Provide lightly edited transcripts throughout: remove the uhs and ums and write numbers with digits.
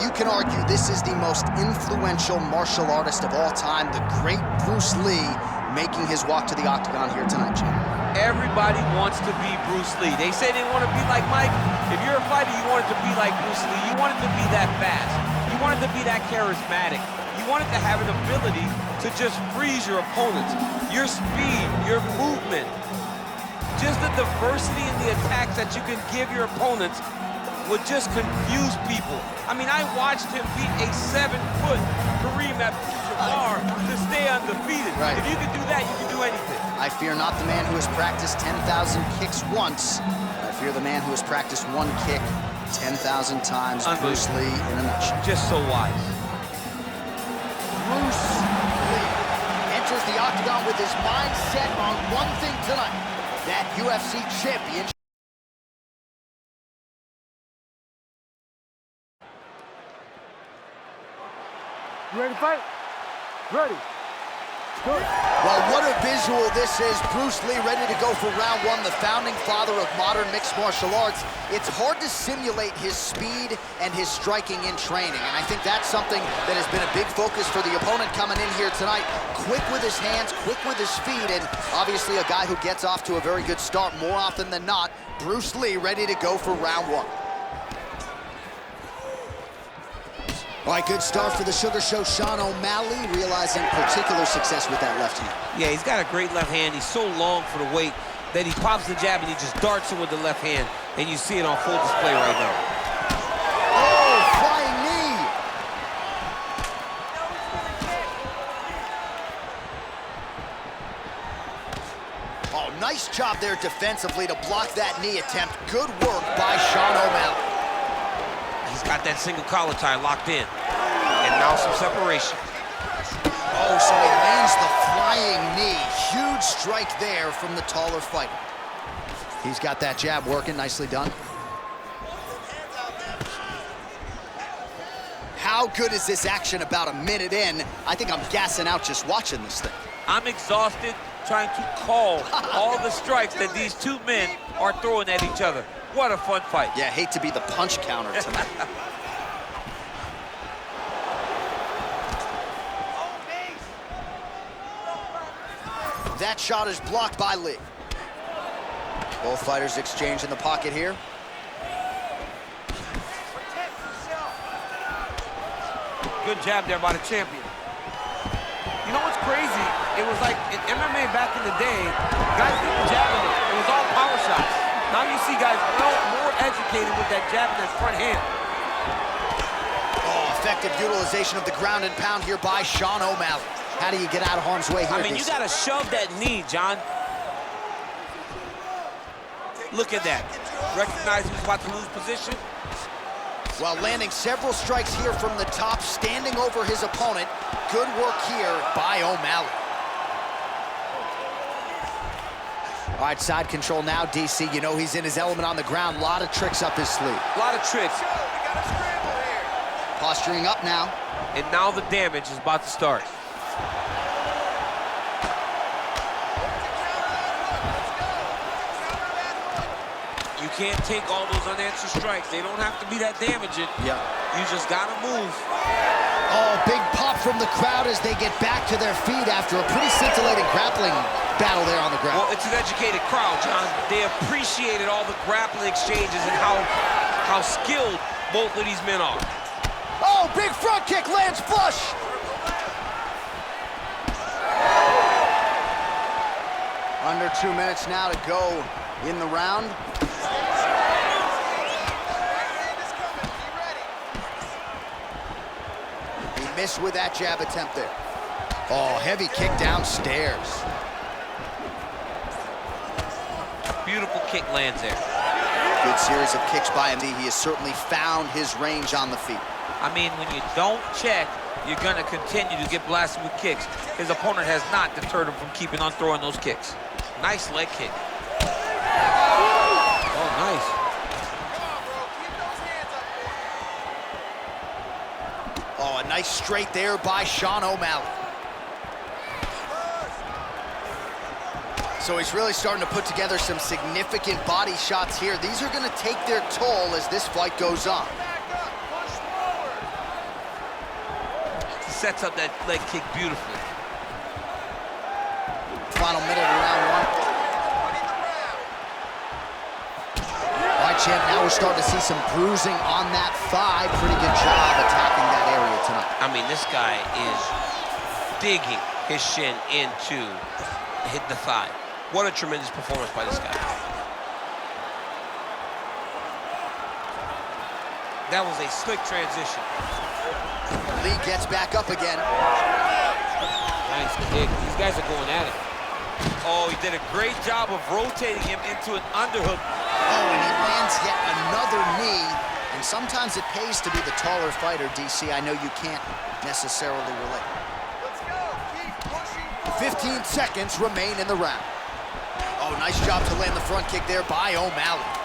you can argue this is the most influential martial artist of all time, the great Bruce Lee, making his walk to the octagon here tonight, Jim. Everybody wants to be Bruce Lee. They say they want to be like Mike. If you're a fighter, you want it to be like Bruce Lee. You want it to be that fast. You want it to be that charismatic. You want it to have an ability to just freeze your opponents. Your speed, your movement, just the diversity in the attacks that you can give your opponents would just confuse people. I mean, I watched him beat a 7-foot Kareem Abdul-Jabbar to stay undefeated. Right. If you can do that, you can do anything. I fear not the man who has practiced 10,000 kicks once. I fear the man who has practiced one kick 10,000 times. Bruce Lee in a nutshell. Just so wise. Bruce Lee enters the octagon with his mind set on one thing tonight, that UFC championship. You ready to fight? Ready. Good. Well, what a visual this is. Bruce Lee ready to go for round one, the founding father of modern mixed martial arts. It's hard to simulate his speed and his striking in training, and I think that's something that has been a big focus for the opponent coming in here tonight. Quick with his hands, quick with his feet, and obviously a guy who gets off to a very good start more often than not. Bruce Lee ready to go for round one. All right, good start for the Sugar Show. Sean O'Malley realizing particular success with that left hand. Yeah, he's got a great left hand. He's so long for the weight that he pops the jab and he just darts it with the left hand. And you see it on full display right now. Oh, flying knee. Oh, nice job there defensively to block that knee attempt. Good work by Sean O'Malley. He's got that single collar tie locked in. And now some separation. Oh, so he lands the flying knee. Huge strike there from the taller fighter. He's got that jab working, nicely done. How good is this action about a minute in? I think I'm gassing out just watching this thing. I'm exhausted trying to call all the strikes that these two men are throwing at each other. What a fun fight. Yeah, hate to be the punch counter tonight. That shot is blocked by Lee. Both fighters exchange in the pocket here. Good jab there by the champion. You know what's crazy? It was like in MMA back in the day, guys didn't jab in it. It was all power shots. Now you see guys more educated with that jab in that front hand. Oh, effective utilization of the ground and pound here by Sean O'Malley. How do you get out of harm's way here? I mean, you gotta shove that knee, John. Look at that. Recognize he's about to lose position. Well, landing several strikes here from the top, standing over his opponent. Good work here by O'Malley. All right, side control now, DC. You know he's in his element on the ground. A lot of tricks up his sleeve. A lot of tricks. Posturing up now. And now the damage is about to start. You can't take all those unanswered strikes. They don't have to be that damaging. Yeah. You just gotta move. Oh, big pop from the crowd as they get back to their feet after a pretty scintillating grappling battle there on the ground. Well, it's an educated crowd, John. They appreciated all the grappling exchanges and how skilled both of these men are. Oh, big front kick lands flush. Under 2 minutes now to go in the round. He missed with that jab attempt there. Oh, heavy kick downstairs. Beautiful kick lands there. Good series of kicks by him. He has certainly found his range on the feet. I mean, when you don't check, you're gonna continue to get blasted with kicks. His opponent has not deterred him from keeping on throwing those kicks. Nice leg kick. Oh, nice. Oh, a nice straight there by Sean O'Malley. So he's really starting to put together some significant body shots here. These are going to take their toll as this fight goes on. sets up that leg kick beautifully. Final minute of round one. All right, champ, now we're starting to see some bruising on that thigh. Pretty good job attacking that area tonight. I mean, this guy is digging his shin into hit the thigh. What a tremendous performance by this guy. That was a slick transition. Lí gets back up again. Nice kick. These guys are going at it. Oh, he did a great job of rotating him into an underhook. Oh, and he lands yet another knee. And sometimes it pays to be the taller fighter, DC. I know you can't necessarily relate. Let's go. Keep pushing. 15 seconds remain in the round. Oh, nice job to land the front kick there by O'Malley.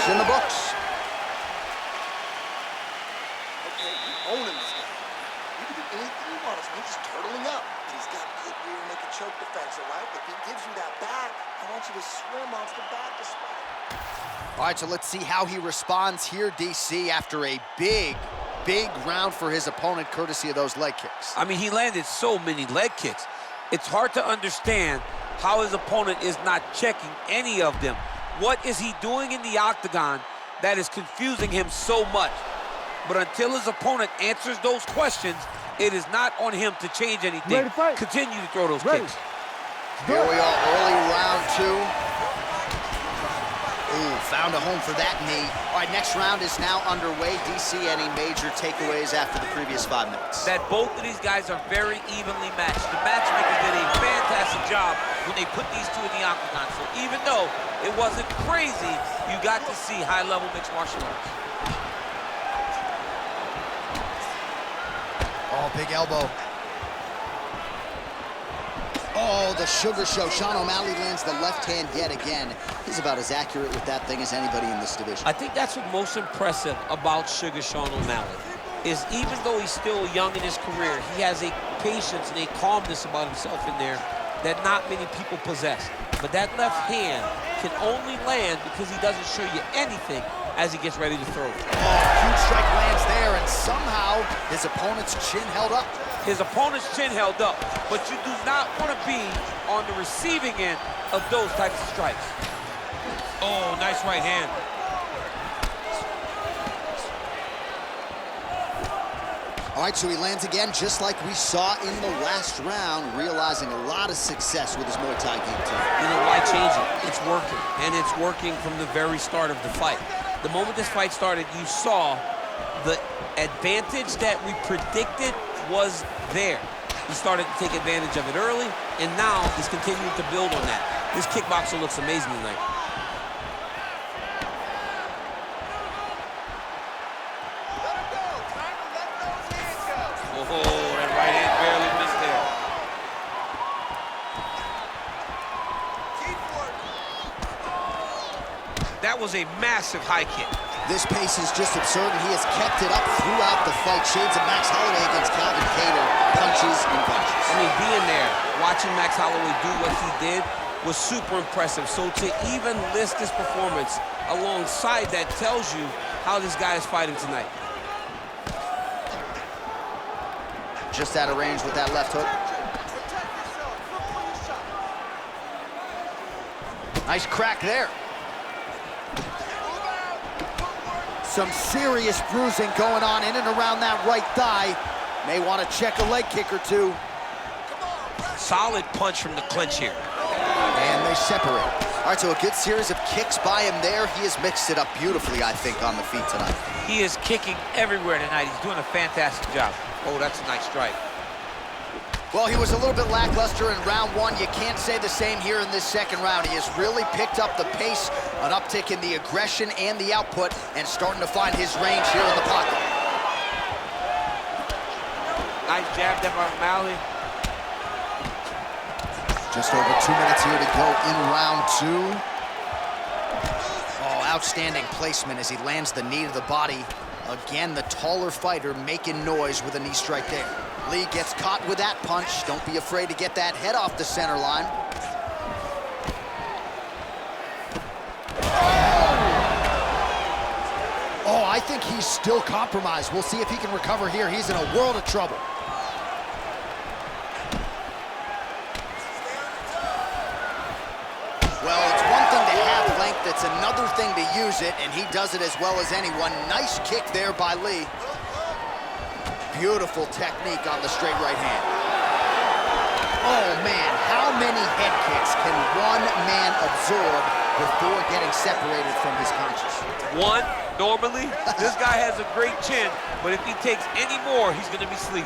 In the books. Okay, you're owning this guy. You can do anything you want. He's just turtling up. He's got good rear naked choke defense, all right? If he gives you that back, I want you to swim off the back to spot. All right, so let's see how he responds here, DC, after a big round for his opponent, courtesy of those leg kicks. I mean, he landed so many leg kicks. It's hard to understand how his opponent is not checking any of them. What is he doing in the octagon that is confusing him so much? But until his opponent answers those questions, it is not on him to change anything. Continue to throw those kicks. Here we are, early round two. Ooh, found a home for that knee. All right, next round is now underway. DC, any major takeaways after the previous 5 minutes? That both of these guys are very evenly matched. The matchmakers did a fantastic job when they put these two in the octagon. So even though it wasn't crazy, you got to see high-level mixed martial arts. Oh, big elbow. Oh, the sugar show. Sean O'Malley lands the left hand yet again. He's about as accurate with that thing as anybody in this division. I think that's what's most impressive about Sugar Sean O'Malley, is even though he's still young in his career, he has a patience and a calmness about himself in there that not many people possess. But that left hand can only land because he doesn't show you anything as he gets ready to throw it. Oh, huge strike lands there, and somehow his opponent's chin held up. His opponent's chin held up, but you do not want to be on the receiving end of those types of strikes. Oh, nice right hand. All right, so he lands again, just like we saw in the last round, realizing a lot of success with his Muay Thai game too. You know, why change it? It's working, and it's working from the very start of the fight. The moment this fight started, you saw the advantage that we predicted was there. He started to take advantage of it early, and now he's continuing to build on that. This kickboxer looks amazing tonight. Let him go. Time to let those hands go. Oh, that right hand barely missed there. Keep working. That was a massive high kick. This pace is just absurd, and he has kept it up throughout the fight. Shades of Max Holloway against Calvin Kato, punches and punches. I mean, being there, watching Max Holloway do what he did was super impressive. So to even list this performance alongside that tells you how this guy is fighting tonight. Just out of range with that left hook. Protect yourself. Look for your shot. Nice crack there. Some serious bruising going on in and around that right thigh. May want to check a leg kick or two. Solid punch from the clinch here. And they separate. All right, so a good series of kicks by him there. He has mixed it up beautifully, I think, on the feet tonight. He is kicking everywhere tonight. He's doing a fantastic job. Oh, that's a nice strike. Well, he was a little bit lackluster in round one. You can't say the same here in this second round. He has really picked up the pace, an uptick in the aggression and the output, and starting to find his range here in the pocket. Nice jab there by O'Malley. Just over 2 minutes here to go in round two. Oh, outstanding placement as he lands the knee to the body. Again, the taller fighter making noise with a knee strike there. Lí gets caught with that punch. Don't be afraid to get that head off the center line. Oh, I think he's still compromised. We'll see if he can recover here. He's in a world of trouble. Well, it's one thing to have length, it's another thing to use it, and he does it as well as anyone. Nice kick there by Lí. Beautiful technique on the straight right hand. Oh, man, how many head kicks can one man absorb before getting separated from his conscience? One, normally, this guy has a great chin, but if he takes any more, he's going to be sleeping.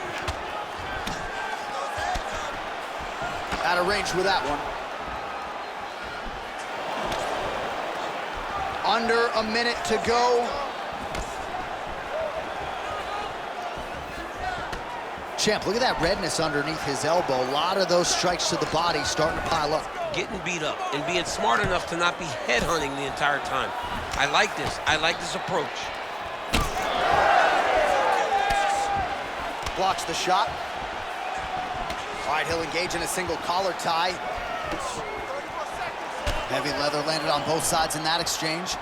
Out of range with that one. Under a minute to go. Champ, look at that redness underneath his elbow. A lot of those strikes to the body starting to pile up. Getting beat up and being smart enough to not be headhunting the entire time. I like this. I like this approach. Blocks the shot. All right, he'll engage in a single collar tie. Heavy leather landed on both sides in that exchange.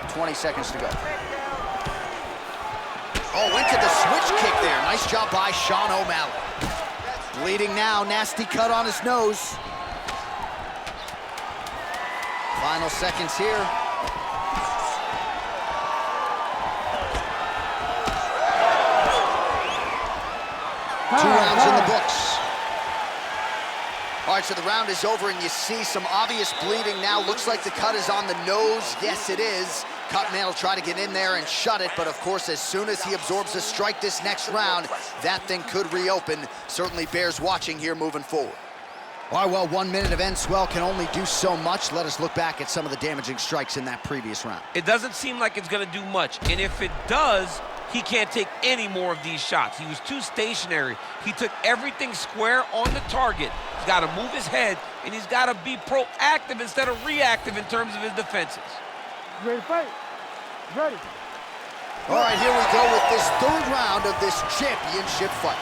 .20 seconds to go. Oh, into the switch kick there. Nice job by Sean O'Malley. Bleeding now, nasty cut on his nose. Final seconds here. Two rounds in the books. All right, so the round is over, and you see some obvious bleeding now. Looks like the cut is on the nose. Yes, it is. Cutman will try to get in there and shut it, but of course, as soon as he absorbs a strike this next round, that thing could reopen. Certainly bears watching here moving forward. All right, well, 1 minute of end swell can only do so much. Let us look back at some of the damaging strikes in that previous round. It doesn't seem like it's going to do much, and if it does, he can't take any more of these shots. He was too stationary. He took everything square on the target. He's got to move his head, and he's got to be proactive instead of reactive in terms of his defenses. Ready to fight? Ready. All right, here we go with this third round of this championship fight.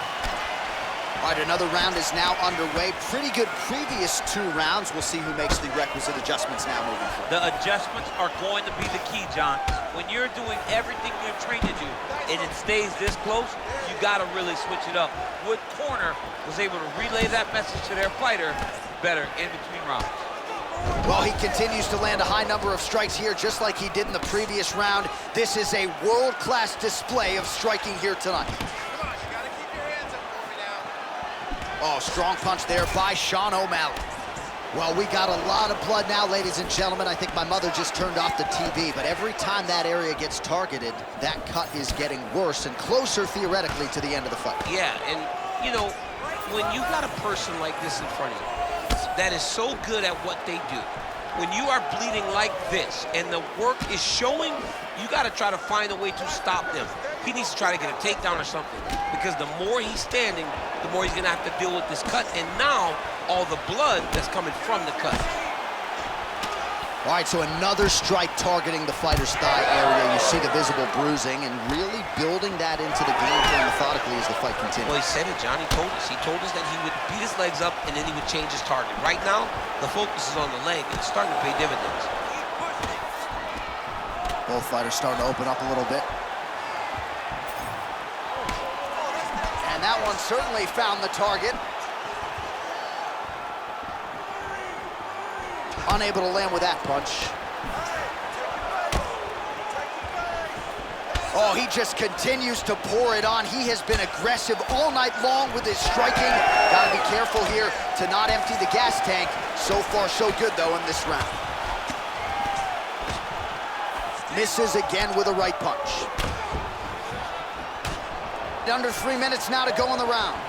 All right, another round is now underway. Pretty good previous two rounds. We'll see who makes the requisite adjustments now moving forward. The adjustments are going to be the key, John. When you're doing everything you're trained to do and it stays this close, you got to really switch it up. Wood Corner was able to relay that message to their fighter better in between rounds. Well, he continues to land a high number of strikes here, just like he did in the previous round. This is a world-class display of striking here tonight. Come on, you gotta keep your hands up for me now. Oh, strong punch there by Sean O'Malley. Well, we got a lot of blood now, ladies and gentlemen. I think my mother just turned off the TV, but every time that area gets targeted, that cut is getting worse and closer, theoretically, to the end of the fight. Yeah, and, you know, when you got a person like this in front of you that is so good at what they do, when you are bleeding like this and the work is showing, you got to try to find a way to stop them. He needs to try to get a takedown or something, because the more he's standing, the more he's going to have to deal with this cut, and now all the blood that's coming from the cut. All right, so another strike targeting the fighter's thigh area. You see the visible bruising, and really building that into the game plan methodically as the fight continues. Well, he said it, John. He told us. He told us that he would beat his legs up, and then he would change his target. Right now, the focus is on the leg, and it's starting to pay dividends. Both fighters starting to open up a little bit. And that one certainly found the target. Unable to land with that punch. Oh, he just continues to pour it on. He has been aggressive all night long with his striking. Gotta be careful here to not empty the gas tank. So far, so good, though, in this round. Misses again with a right punch. Under 3 minutes now to go in the round.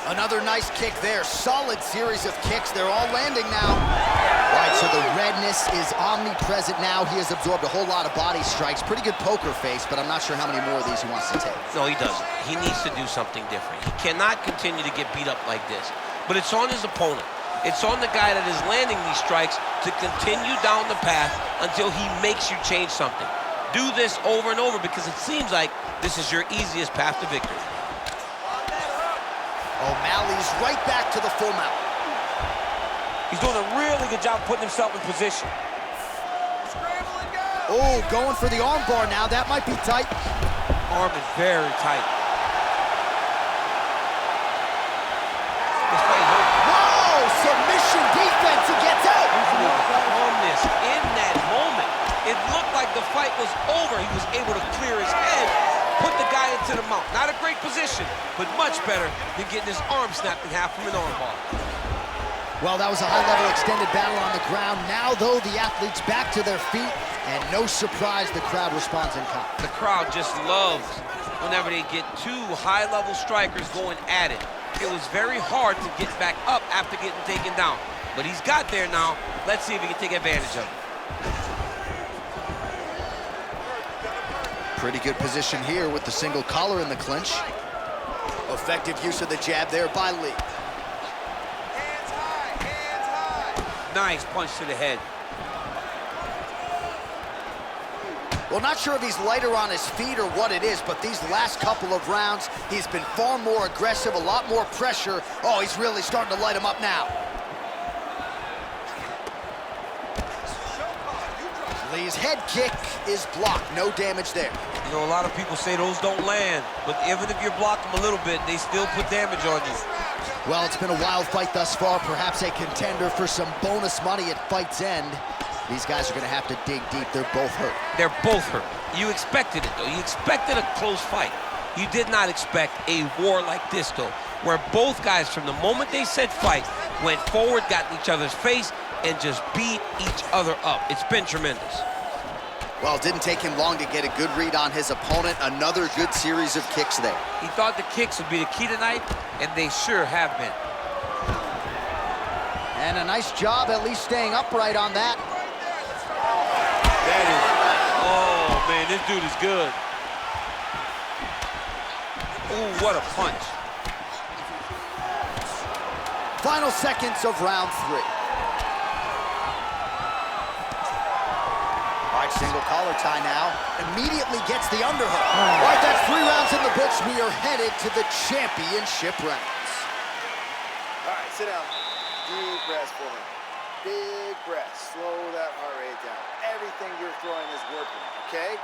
Another nice kick there. Solid series of kicks. They're all landing now. All right, so the redness is omnipresent now. He has absorbed a whole lot of body strikes. Pretty good poker face, but I'm not sure how many more of these he wants to take. No, he doesn't. He needs to do something different. He cannot continue to get beat up like this. But it's on his opponent. It's on the guy that is landing these strikes to continue down the path until he makes you change something. Do this over and over, because it seems like this is your easiest path to victory. O'Malley's right back to the full mount. He's doing a really good job putting himself in position. Scramble and go. Oh, going for the arm bar now. That might be tight. Arm is very tight. This fight hurt. Whoa! Submission defense. He gets out. Calmness in that moment. It looked like the fight was over. He was able to clear his head, put the guy into the mount. Not a great position, but much better than getting his arm snapped in half from an arm bar. Well, that was a high-level extended battle on the ground. Now, though, the athletes back to their feet, and no surprise, the crowd responds in kind. The crowd just loves whenever they get two high-level strikers going at it. It was very hard to get back up after getting taken down. But he's got there now. Let's see if he can take advantage of it. Pretty good position here with the single collar in the clinch. Effective use of the jab there by Lí. Hands high, hands high. Nice punch to the head. Well, not sure if he's lighter on his feet or what it is, but these last couple of rounds, he's been far more aggressive, a lot more pressure. Oh, he's really starting to light him up now. Lee's head kick is blocked. No damage there. You know, a lot of people say those don't land, but even if you block them a little bit, they still put damage on you. Well, it's been a wild fight thus far, perhaps a contender for some bonus money at fight's end. These guys are going to have to dig deep. They're both hurt. They're both hurt. You expected it, though. You expected a close fight. You did not expect a war like this, though, where both guys, from the moment they said fight, went forward, got in each other's face, and just beat each other up. It's been tremendous. Well, it didn't take him long to get a good read on his opponent. Another good series of kicks there. He thought the kicks would be the key tonight, and they sure have been. And a nice job at least staying upright on that. That is, oh man, this dude is good. Ooh, what a punch. Final seconds of round 3. All right, single collar tie now. Immediately gets the underhook. All right, that's 3 rounds in the books. We are headed to the championship rounds. All right, sit down. Deep breaths for me. Big breaths. Slow that heart rate down. Everything you're throwing is working, okay?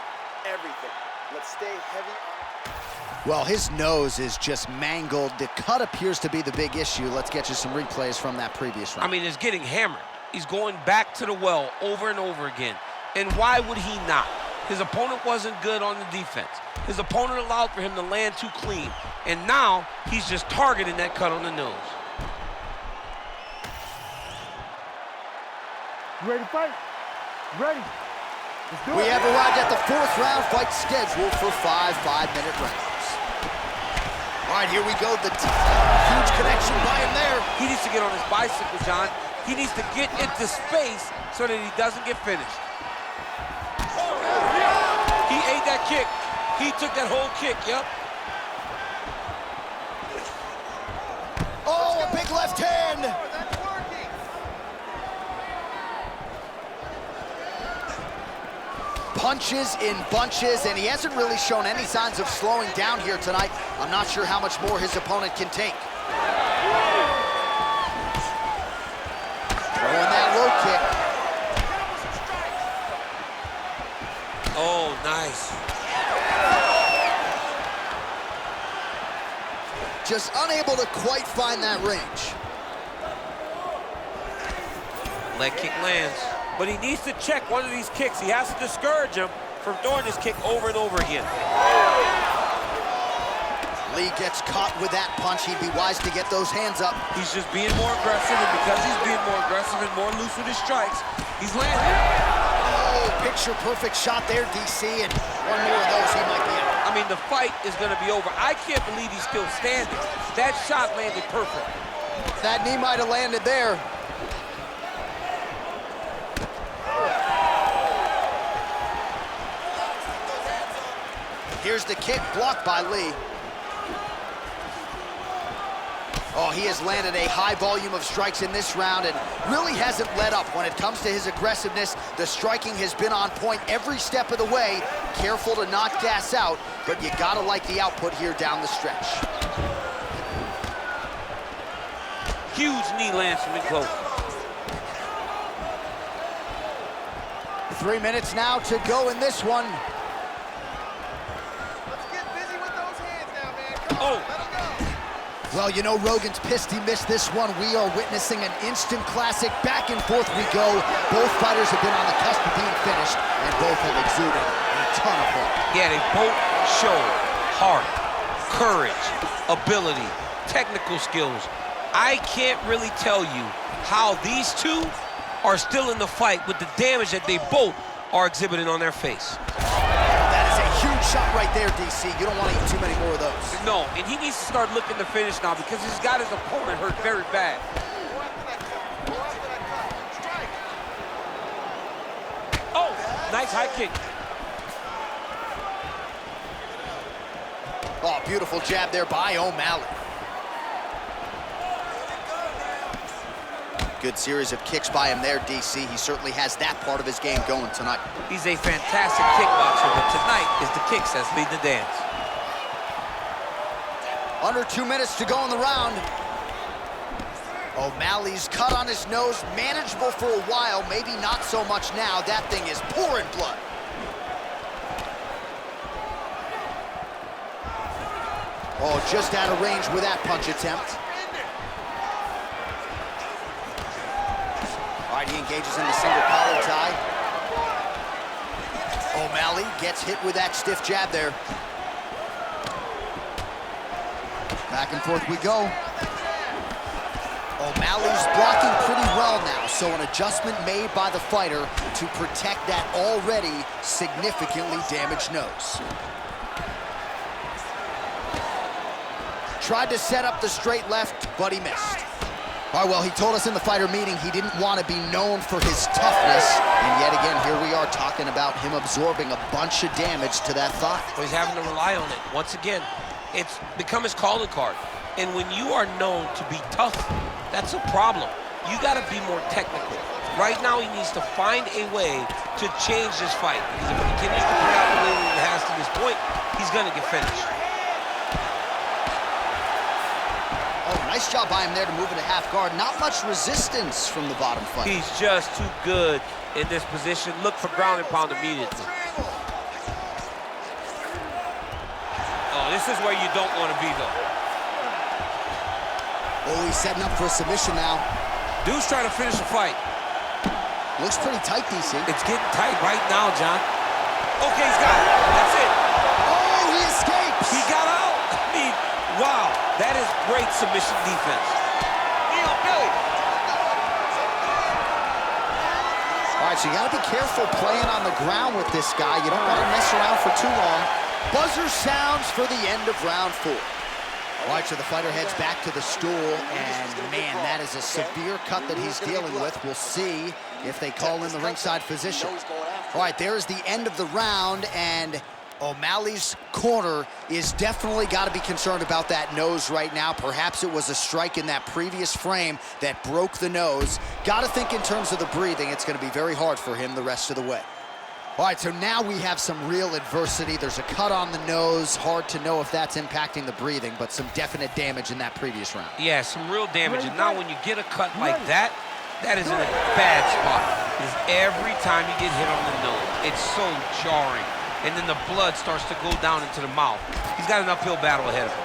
Everything. Let's stay heavy on. Well, his nose is just mangled. The cut appears to be the big issue. Let's get you some replays from that previous round. I mean, it's getting hammered. He's going back to the well over and over again. And why would he not? His opponent wasn't good on the defense. His opponent allowed for him to land too clean. And now he's just targeting that cut on the nose. You ready to fight? Ready. Let's do it. We have arrived at the 4th round, fight scheduled for 5 5-minute rounds. All right, here we go. The huge connection by him there. He needs to get on his bicycle, John. He needs to get into space so that he doesn't get finished. He ate that kick. He took that whole kick, yep. Oh, a big left hand. That's working. Punches in bunches, and he hasn't really shown any signs of slowing down here tonight. I'm not sure how much more his opponent can take. Throwing that low kick. Oh, nice. Just unable to quite find that range. Leg kick lands. But he needs to check one of these kicks. He has to discourage him from throwing this kick over and over again. Lí gets caught with that punch. He'd be wise to get those hands up. He's just being more aggressive, and because he's being more aggressive and more loose with his strikes, he's landing. Oh, picture-perfect shot there, DC, and one more of those, he might be out. I mean, the fight is going to be over. I can't believe he's still standing. That shot landed perfect. That knee might have landed there. Here's the kick, blocked by Lí. Oh, he has landed a high volume of strikes in this round and really hasn't let up when it comes to his aggressiveness. The striking has been on point every step of the way. Careful to not gas out, but you gotta like the output here down the stretch. Huge knee lands from in close. 3 minutes now to go in this one. Let's get busy with those hands now, man. Come on, Oh. let him go. Well, you know Rogan's pissed he missed this one. We are witnessing an instant classic. Back and forth we go. Both fighters have been on the cusp of being finished, and both have exuded a ton of heart. Yeah, they both show heart, courage, ability, technical skills. I can't really tell you how these two are still in the fight with the damage that they both are exhibiting on their face. That is a huge shot right there, DC. You don't want to eat too many more of those. No, and he needs to start looking to finish now because he's got his opponent hurt very bad. Go after that cut. Go after that cut. Strike. Oh, nice high kick. Oh, beautiful jab there by O'Malley. Good series of kicks by him there, DC. He certainly has that part of his game going tonight. He's a fantastic kickboxer, but tonight is the kicks that lead the dance. Under 2 minutes to go in the round. O'Malley's cut on his nose, manageable for a while, maybe not so much now. That thing is pouring blood. Oh, just out of range with that punch attempt. All right, he engages in the single collar tie. O'Malley gets hit with that stiff jab there. Back and forth we go. O'Malley's blocking pretty well now, so an adjustment made by the fighter to protect that already significantly damaged nose. Tried to set up the straight left, but he missed. All right, well, he told us in the fighter meeting he didn't want to be known for his toughness, and yet again, here we are talking about him absorbing a bunch of damage to that thigh. Well, he's having to rely on it. Once again, it's become his calling card. And when you are known to be tough, that's a problem. You got to be more technical. Right now, he needs to find a way to change this fight, because if he continues to play out the way that he has to this point, he's going to get finished. Oh, nice job by him there to move into half guard. Not much resistance from the bottom fighter. He's just too good in this position. Look for ground and pound immediately. Oh, this is where you don't want to be, though. Oh, he's setting up for a submission now. Dude's trying to finish the fight. Looks pretty tight, DC. It's getting tight right now, John. Okay, he's got it. That's it. Oh, he escapes! He got out. I mean, wow. That is great submission defense. All right, so you got to be careful playing on the ground with this guy. You don't want to mess around for too long. Buzzer sounds for the end of round 4. All right, so the fighter heads back to the stool, and man, that is a severe cut that he's dealing with. We'll see if they call in the ringside physician. All right, there is the end of the round, and O'Malley's corner is definitely got to be concerned about that nose right now. Perhaps it was a strike in that previous frame that broke the nose. Got to think in terms of the breathing. It's going to be very hard for him the rest of the way. All right, so now we have some real adversity. There's a cut on the nose. Hard to know if that's impacting the breathing, but some definite damage in that previous round. Yeah, some real damage. And now when you get a cut like that, that is in a bad spot. Because every time you get hit on the nose, it's so jarring. And then the blood starts to go down into the mouth. He's got an uphill battle ahead of him.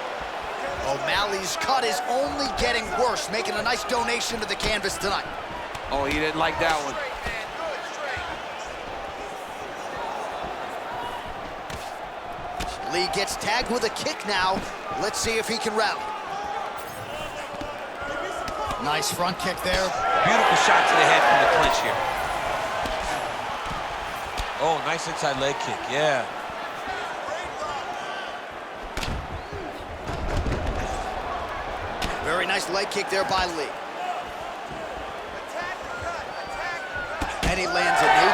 O'Malley's cut is only getting worse, making a nice donation to the canvas tonight. Oh, he didn't like that one. Lee gets tagged with a kick now. Let's see if he can rally. Nice front kick there. Beautiful shot to the head from the clinch here. Oh, nice inside leg kick, yeah. Very nice leg kick there by Lee. And he lands a knee.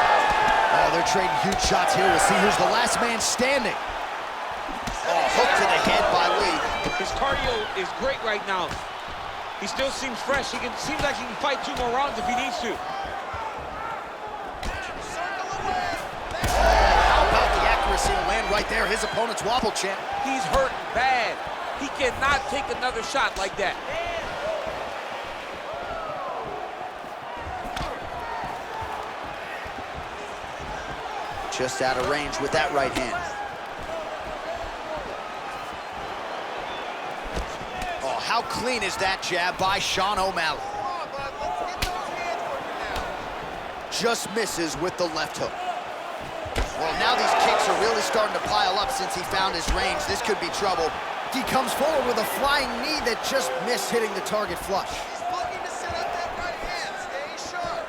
Oh, they're trading huge shots here. We'll see who's the last man standing. Oh, hook to the head by Lee. His cardio is great right now. He still seems fresh. Seems like he can fight 2 more rounds if he needs to. How about the accuracy to land right there? His opponent's wobble champ. He's hurt bad. He cannot take another shot like that. just out of range with that right hand. Oh, how clean is that jab by Sean O'Malley? Just misses with the left hook. Well, now these kicks are really starting to pile up since he found his range. This could be trouble. He comes forward with a flying knee that just missed hitting the target flush. He's looking to set up that right hand. Stay sharp.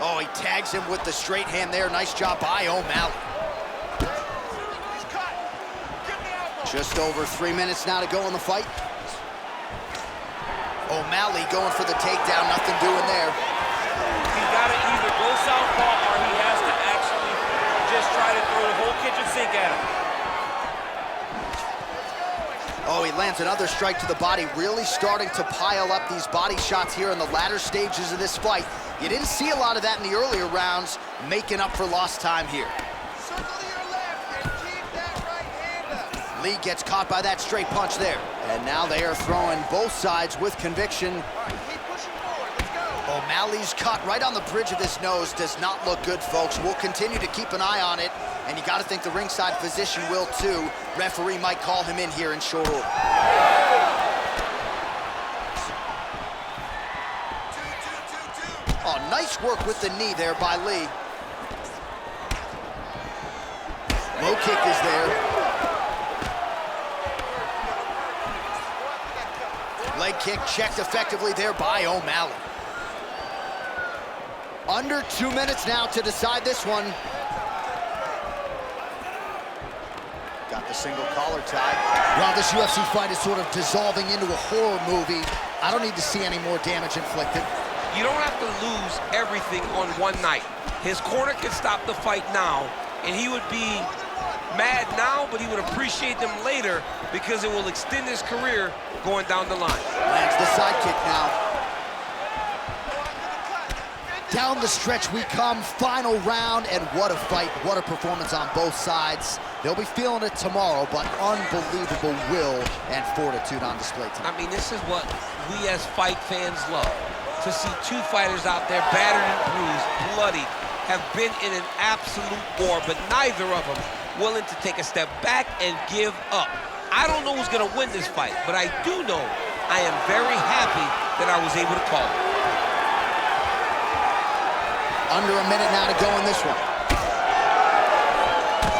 Oh, he tags him with the straight hand there. Nice job by O'Malley. He's cut. Give me elbow. Just over 3 minutes now to go in the fight. O'Malley going for the takedown. Nothing doing there. He's got to either go southpaw or he has to actually just try to throw the whole kitchen sink at him. Oh, he lands another strike to the body, really starting to pile up these body shots here in the latter stages of this fight. You didn't see a lot of that in the earlier rounds, making up for lost time here. Circle to your left and keep that right hand up. Lee gets caught by that straight punch there. And now they are throwing both sides with conviction. All right, keep pushing forward. Let's go. O'Malley's cut right on the bridge of his nose does not look good, folks. We'll continue to keep an eye on it. And you got to think the ringside physician will too. Referee might call him in here in short order. Oh, nice work with the knee there by Lee. Low kick is there. Leg kick checked effectively there by O'Malley. Under 2 minutes now to decide this one. Got the single collar tie. Well, this UFC fight is sort of dissolving into a horror movie. I don't need to see any more damage inflicted. You don't have to lose everything on one night. His corner can stop the fight now, and he would be mad now, but he would appreciate them later because it will extend his career going down the line. Lands the side kick now. Down the stretch we come, final round, and what a fight, what a performance on both sides. They'll be feeling it tomorrow, but unbelievable will and fortitude on display tonight. I mean, this is what we as fight fans love. To see two fighters out there battered and bruised, bloody, have been in an absolute war, but neither of them willing to take a step back and give up. I don't know who's gonna win this fight, but I do know I am very happy that I was able to call it. Under a minute now to go in this one.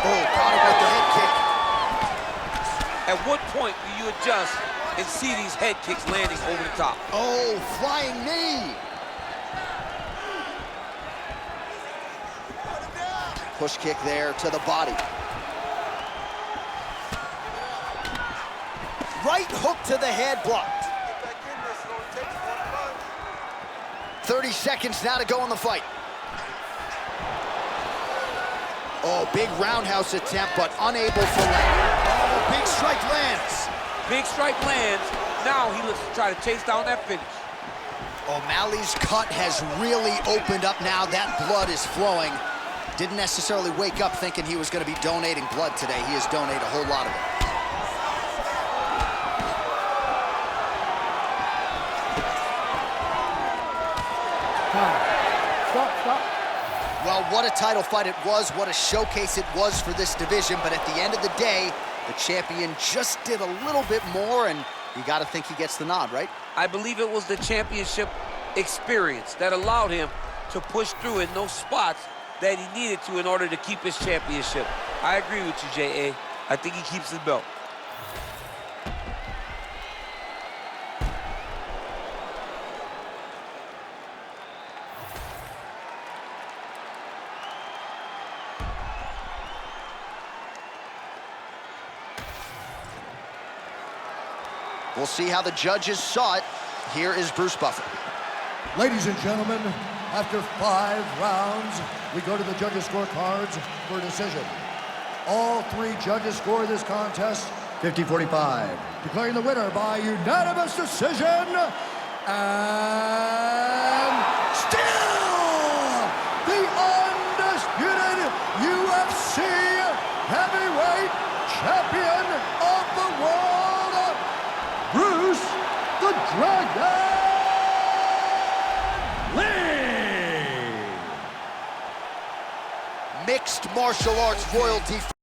Oh, caught him with the head kick. At what point do you adjust and see these head kicks landing over the top? Oh, flying knee. Push kick there to the body. Right hook to the head, blocked. 30 seconds now to go in the fight. Oh, big roundhouse attempt, but unable to land. Oh, big strike lands. Big strike lands. Now he looks to try to chase down that finish. O'Malley's cut has really opened up now. That blood is flowing. Didn't necessarily wake up thinking he was going to be donating blood today. He has donated a whole lot of it. Stop. Well, what a title fight it was, what a showcase it was for this division, but at the end of the day, the champion just did a little bit more, and you got to think he gets the nod, right? I believe it was the championship experience that allowed him to push through in those spots that he needed to in order to keep his championship. I agree with you, J.A. I think he keeps his belt. We'll see how the judges saw it. Here is Bruce Buffer. Ladies and gentlemen, after 5 rounds, we go to the judges' scorecards for a decision. All 3 judges score this contest 50-45, declaring the winner by unanimous decision, and still the undisputed UFC heavyweight champion of the world, Bruce the Dragon Lee. mixed martial arts royalty